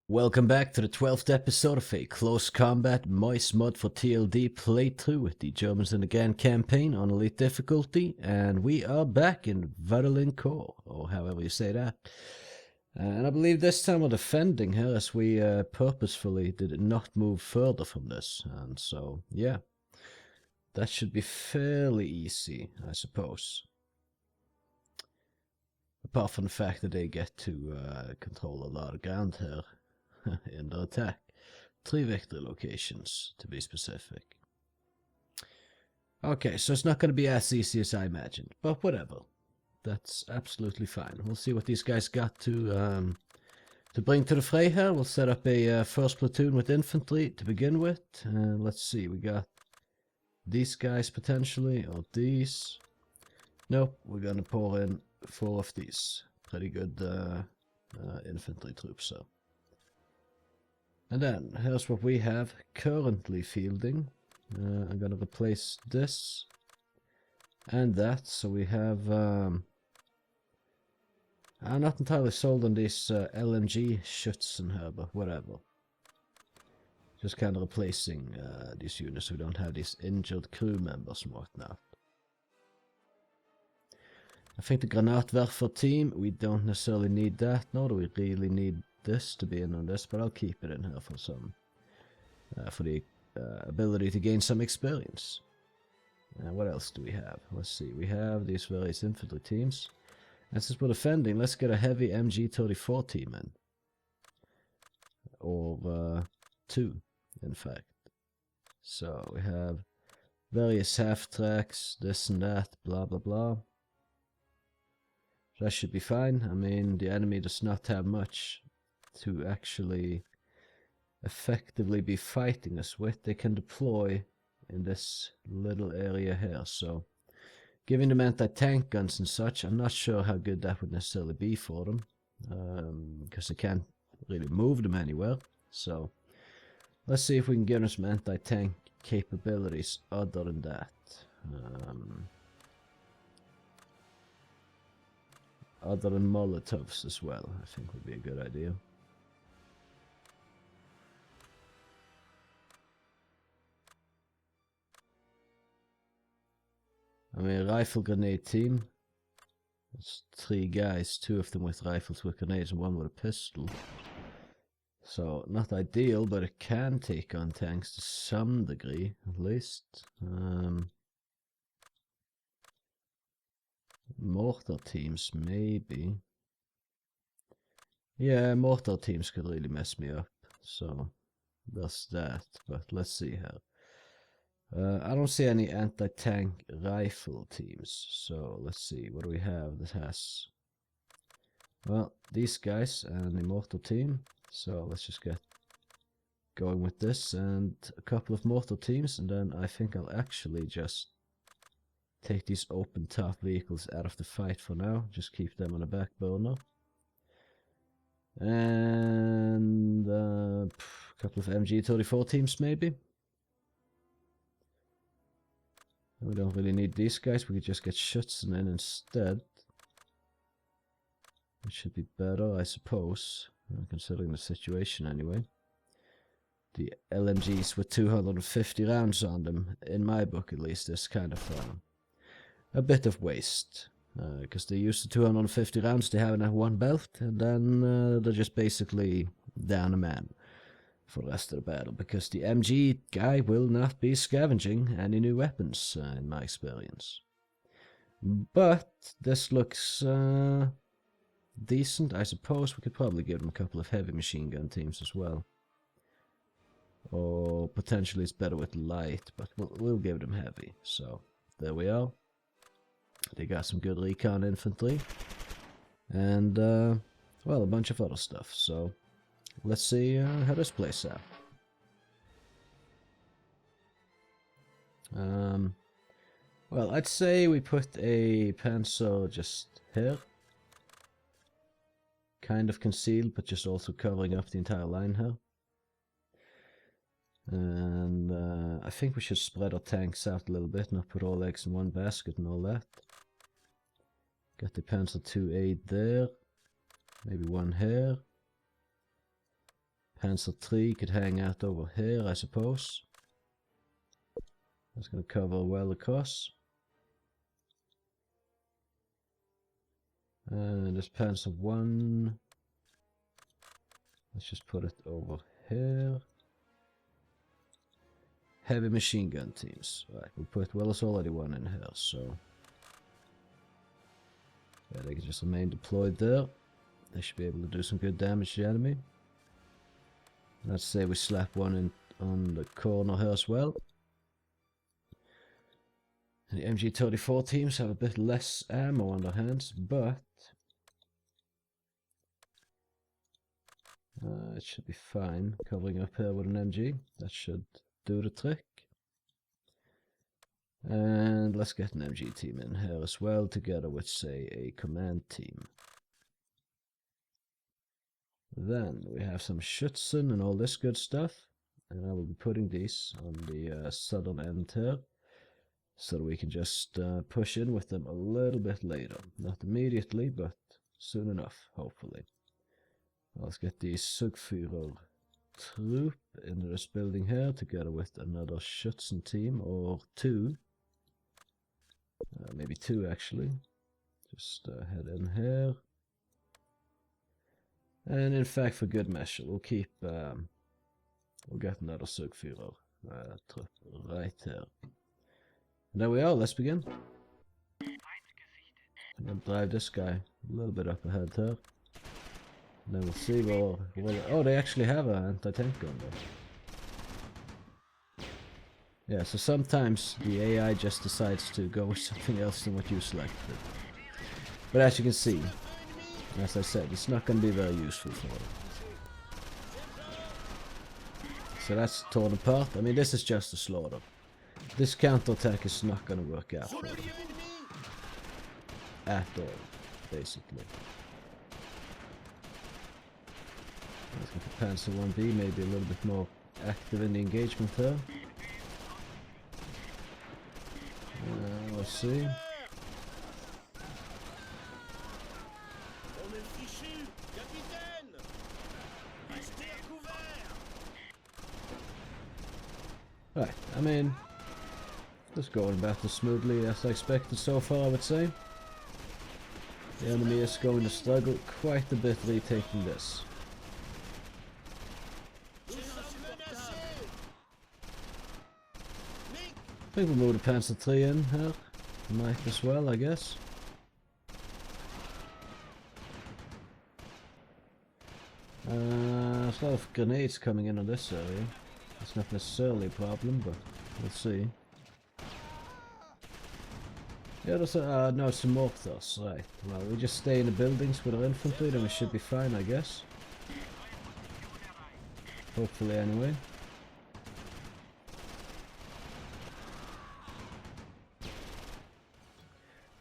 Welcome back to the 12th episode of a close combat Meuse mod for TLD playthrough with the Germans in the GAN campaign on elite difficulty, and we are back in Wadelincourt, or however you say that. And I believe this time we're defending here, as we purposefully did not move further from this, and so yeah, that should be fairly easy, I suppose. Apart from the fact that they get to control a lot of ground here in their attack. 3 victory locations, to be specific. Okay, so it's not going to be as easy as I imagined, but whatever. That's absolutely fine. We'll see what these guys got to bring to the fray here. We'll set up a first platoon with infantry to begin with. Let's see, we got these guys potentially, or these. Nope, we're going to pour in 4 of these. Pretty good infantry troops, so. And then, here's what we have currently fielding. I'm going to replace this and that, so we have... I'm not entirely sold on these LMG Schützen here, but whatever. Just kind of replacing these units so we don't have these injured crew members and whatnot. I think the Granatwerfer team, we don't necessarily need that, nor do we really need this to be in on this, but I'll keep it in here for some, for the ability to gain some experience. What else do we have? Let's see, we have these various infantry teams. And since we're defending, let's get a heavy MG34 team in. Or 2, in fact. So we have various half-tracks, this and that, blah blah blah. That should be fine. I mean, the enemy does not have much to actually effectively be fighting us with. They can deploy in this little area here, so giving them anti-tank guns and such, I'm not sure how good that would necessarily be for them, because they can't really move them anywhere. So let's see if we can give them some anti-tank capabilities other than that. Other than Molotovs as well, I think would be a good idea. I mean, a rifle grenade team. There's 3 guys, 2 of them with rifles with grenades and 1 with a pistol. So, not ideal, but it can take on tanks to some degree, at least. Mortar teams, maybe. Yeah, mortar teams could really mess me up, so there's that, but let's see here. I don't see any anti-tank rifle teams, so let's see, what do we have that has... Well, these guys and the mortar team, so let's just get going with this and a couple of mortar teams, and then I think I'll actually just take these open top vehicles out of the fight for now, just keep them on the back burner. And a couple of MG34 teams maybe. We don't really need these guys, we could just get Schützen in instead. It should be better, I suppose, considering the situation anyway. The LMGs with 250 rounds on them, in my book at least, is kind of a bit of waste. Because they use the 250 rounds they have in that one belt, and then they're just basically down a man for the rest of the battle, because the MG guy will not be scavenging any new weapons, in my experience. But this looks decent, I suppose. We could probably give them a couple of heavy machine gun teams as well. Or potentially it's better with light, but we'll give them heavy. So, there we are. They got some good recon infantry. And, well, a bunch of other stuff, so... Let's see how this plays out. Well, I'd say we put a Panzer just here. Kind of concealed, but just also covering up the entire line here. And I think we should spread our tanks out a little bit, not put all eggs in one basket and all that. Got the Panzer 2A there. Maybe one here. Panzer III could hang out over here, I suppose. That's going to cover well across. And this Panzer I, let's just put it over here. Heavy machine gun teams. Right, we'll put, well, there's already one in here, so yeah, they can just remain deployed there. They should be able to do some good damage to the enemy. Let's say we slap one in on the corner here as well. And the MG34 teams have a bit less ammo on their hands, but it should be fine covering up here with an MG. That should do the trick. And let's get an MG team in here as well, together with, say, a command team. Then we have some Schützen and all this good stuff. And I will be putting these on the southern end here, so that we can just push in with them a little bit later. Not immediately, but soon enough, hopefully. Let's get the Zugführer troop into this building here, together with another Schützen team, or two. Maybe two, actually. Just head in here. And in fact, for good measure, we'll keep... we'll get another Zugführer troop right here. And there we are, let's begin. I'm gonna drive this guy a little bit up ahead here. And then we'll see where... oh, they actually have an anti-tank gun there. Yeah, so sometimes the AI just decides to go with something else than what you selected. But as you can see, as I said, it's not going to be very useful for it. So that's torn apart. I mean, this is just a slaughter. This counterattack is not going to work out for them. At all, basically. Let's get the Panzer 1B, maybe a little bit more active in the engagement there. Let's see. Right, I mean, just going about as smoothly as I expected so far, I would say. The enemy is going to struggle quite a bit retaking this. I think we'll move the Panzer III in here. Might as well, I guess. There's a lot of grenades coming in on this area. It's not necessarily a problem, but we'll see. Yeah, there's no, some mortars, right. Well, we just stay in the buildings with our infantry, then we should be fine, I guess. Hopefully, anyway.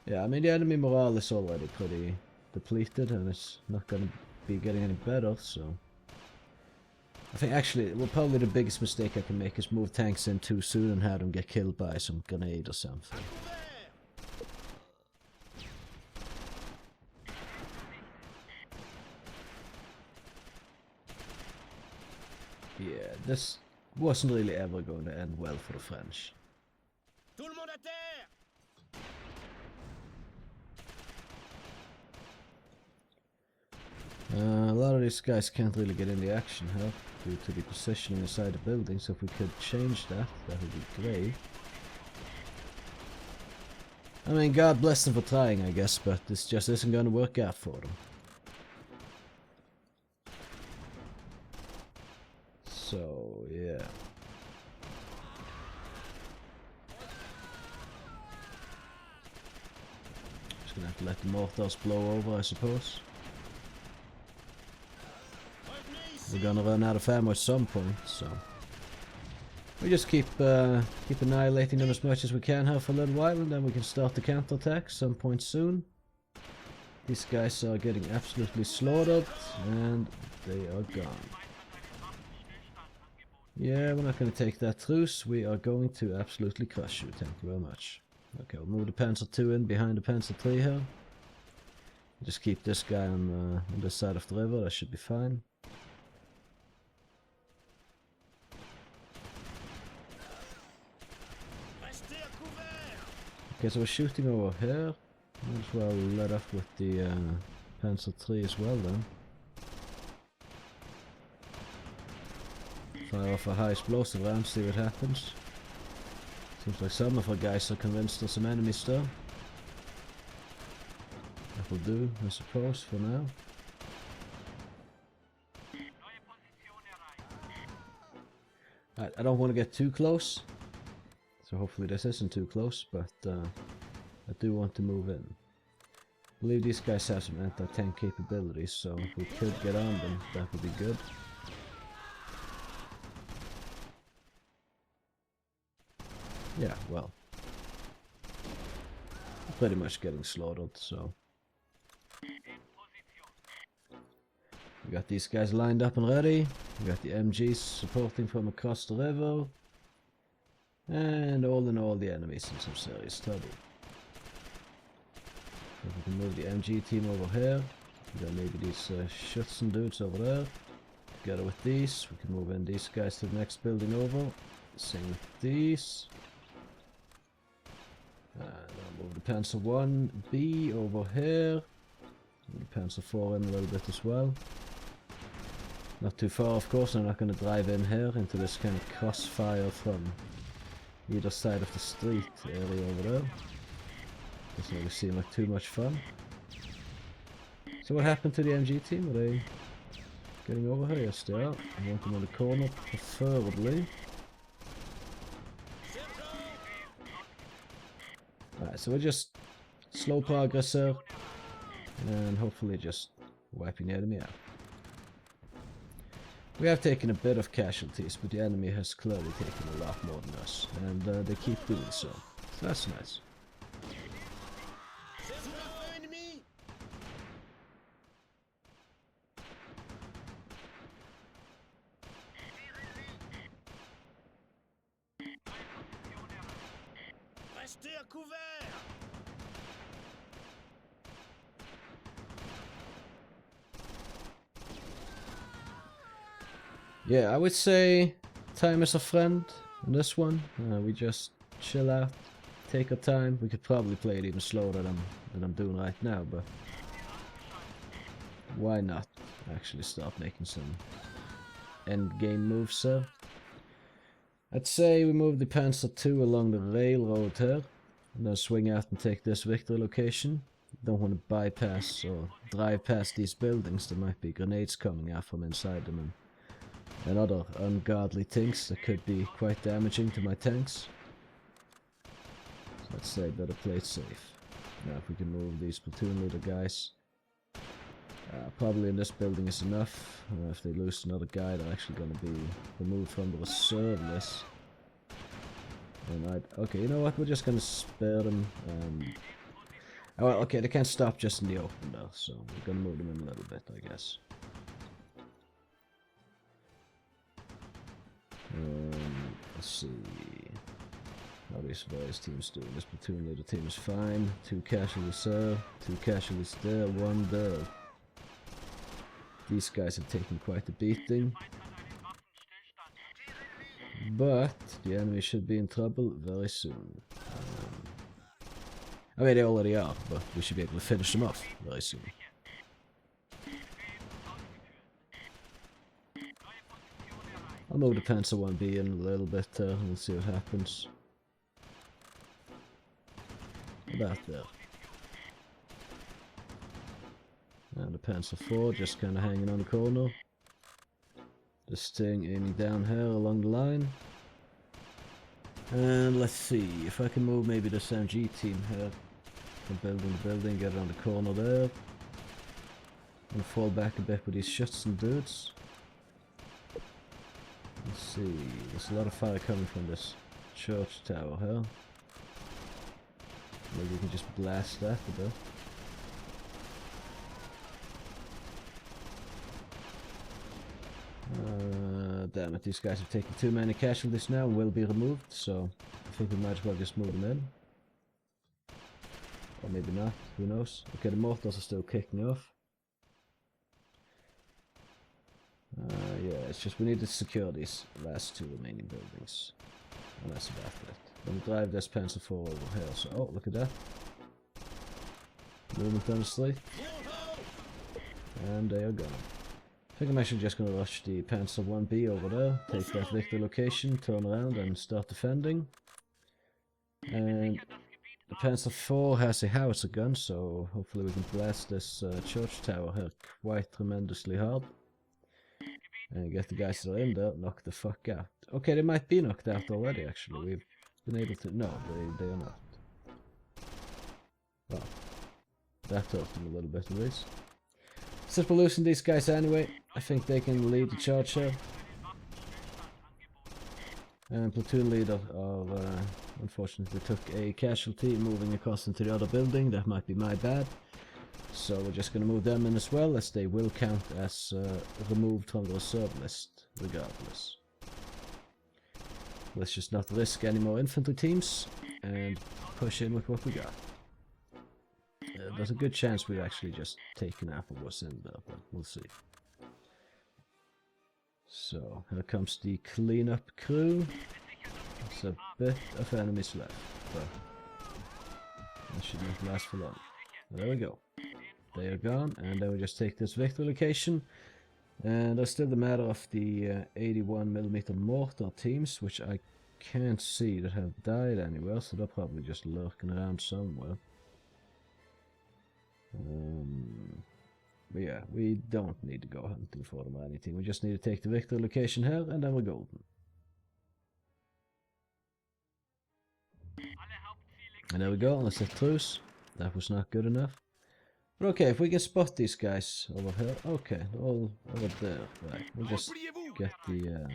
Yeah, I mean, the enemy morale is already pretty depleted, and it's not going to be getting any better, so... I think actually, well, probably the biggest mistake I can make is move tanks in too soon and have them get killed by some grenade or something. Yeah, this wasn't really ever going to end well for the French. A lot of these guys can't really get in the action here due to the positioning inside the building, so if we could change that, that would be great. I mean, God bless them for trying, I guess, but this just isn't going to work out for them. So, yeah. Just gonna have to let the mortars blow over, I suppose. We're gonna run out of ammo at some point, so we just keep annihilating them as much as we can here for a little while, and then we can start the counterattack some point soon. These guys are getting absolutely slaughtered, and they are gone. Yeah, we're not going to take that truce. We are going to absolutely crush you. Thank you very much. Okay, we'll move the Panzer II in behind the Panzer III here. Just keep this guy on this side of the river. That should be fine. Okay, so we're shooting over here. Might as well let off with the Panzer 3 as well then. Fire off a high explosive round, see what happens. Seems like some of our guys are convinced there's some enemies still. That will do, I suppose, for now. I don't want to get too close, so hopefully this isn't too close, but I do want to move in. I believe these guys have some anti-tank capabilities, so if we could get on them, that would be good. Yeah, well, pretty much getting slaughtered, so. We got these guys lined up and ready. We got the MGs supporting from across the river. And all in all, the enemies in some serious trouble. If we can move the MG team over here. We got maybe these Schutzen dudes over there. Together with these, we can move in these guys to the next building over. Same with these. I'll move the Panzer 1B over here. Move the Panzer 4 in a little bit as well. Not too far, of course. I'm not going to drive in here into this kind of crossfire from either side of the street area over there. Doesn't really seem like too much fun. So what happened to the MG team? Are they getting over here? Yes, they are. I want them on the corner, preferably. Alright, so we're just slow progress here, and hopefully just wiping the enemy out. We have taken a bit of casualties, but the enemy has clearly taken a lot more than us, and they keep doing so. So that's nice. Yeah, I would say time is a friend in this one. We just chill out, take our time. We could probably play it even slower than I'm doing right now, but why not actually start making some end game moves here? I'd say we move the Panzer 2 along the railroad here, and then swing out and take this victory location. Don't want to bypass or drive past these buildings. There might be grenades coming out from inside them and other ungodly things that could be quite damaging to my tanks. So let's say better play it safe. Now if we can move these platoon leader guys. Probably in this building is enough. If they lose another guy, they're actually going to be removed from the reserve list. And okay, you know what? We're just going to spare them. Oh, well, okay, they can't stop just in the open though, so we're going to move them in a little bit, I guess. Let's see how these various teams doing. This platoon leader team is fine. 2 casualties there, 2 casualties there, 1 there. These guys have taken quite a beating, but the enemy should be in trouble very soon. I mean, they already are, but we should be able to finish them off very soon. I'll move the Panzer 1B in a little bit and we'll see what happens. About there. And the Panzer 4 just kind of hanging on the corner. This thing aiming down here along the line. And let's see if I can move maybe this MG team here from building to building, get around the corner there. And fall back a bit with these Schutzen dudes. Let's see, there's a lot of fire coming from this church tower here. Maybe we can just blast that a bit. Damn it, these guys have taken too many casualties now and will be removed, so I think we might as well just move them in. Or maybe not, who knows. Okay, the mortars are still kicking off. Yeah, it's just we need to secure these last 2 remaining buildings. And that's about it. Then drive this Panzer 4 over here. So, oh, look at that. Movement down the street. And they are gone. I think I'm actually just going to rush the Panzer 1B over there, take that victory location, turn around and start defending. And the Panzer 4 has a howitzer gun, so hopefully we can blast this church tower here quite tremendously hard. And get the guys that are in there knocked the fuck out. Okay, they might be knocked out already actually. We've been able to... No, they are not. Well, that hurt them a little bit at least. Since we're losing these guys anyway, I think they can lead the charge here. And platoon leader unfortunately took a casualty moving across into the other building. That might be my bad. So we're just going to move them in as well, as they will count as removed from the reserve list regardless. Let's just not risk any more infantry teams and push in with what we got. There's a good chance we've actually just taken Appleworth in there, but we'll see. So, here comes the cleanup crew. There's a bit of enemies left, but that should not last for long. There we go. They are gone, and then we just take this victory location. And there's still the matter of the 81mm mortar teams, which I can't see that have died anywhere, so they're probably just lurking around somewhere. But yeah, we don't need to go hunting for them or anything. We just need to take the victory location here, and then we're golden. And there we go, let's hit truce. That was not good enough. But okay, if we can spot these guys over here. Okay, they're all over there. Right, we'll just get the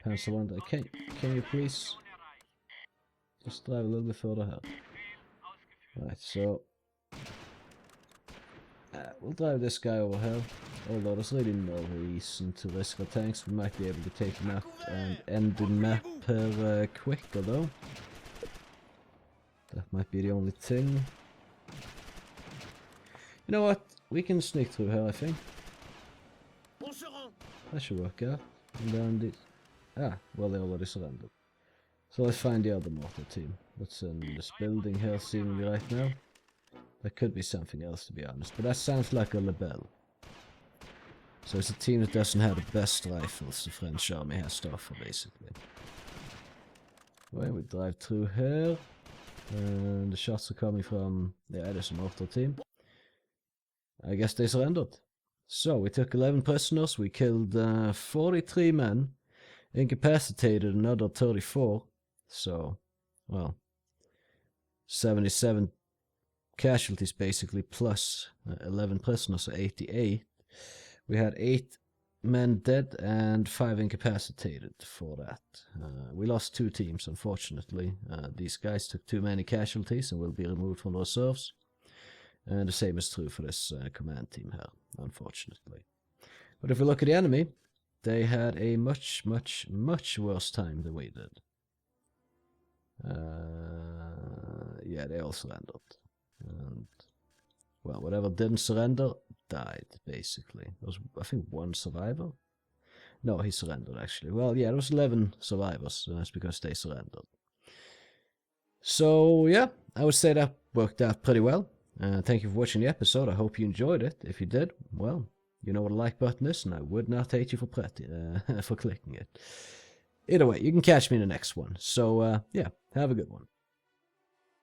Panzer 1. Can you please just drive a little bit further ahead? Right, so we'll drive this guy over here. Although there's really no reason to risk our tanks. We might be able to take him out and end the map here quicker though. That might be the only thing. You know what? We can sneak through here, I think. That should work out. And then the... Ah, well, they already surrendered. So let's find the other mortar team. What's in this building here seemingly right now? There could be something else, to be honest. But that sounds like a Lebel. So it's a team that doesn't have the best rifles the French army has to offer, basically. Well, we drive through here. And the shots are coming from... Yeah, there's a mortar team. I guess they surrendered. So, we took 11 prisoners, we killed 43 men, incapacitated another 34, so, well, 77 casualties basically, plus 11 prisoners, so 88. We had 8 men dead and 5 incapacitated for that. We lost 2 teams, unfortunately. These guys took too many casualties and will be removed from the reserves. And the same is true for this command team here, unfortunately. But if we look at the enemy, they had a much, much, much worse time than we did. Yeah, they all surrendered. And, well, whatever didn't surrender died, basically. There was, I think, 1 survivor. No, he surrendered, actually. Well, yeah, there was 11 survivors, and that's because they surrendered. So, yeah, I would say that worked out pretty well. Thank you for watching the episode. I hope you enjoyed it. If you did, well, you know what the like button is, and I would not hate you for clicking it. Either way, you can catch me in the next one. So, yeah, have a good one.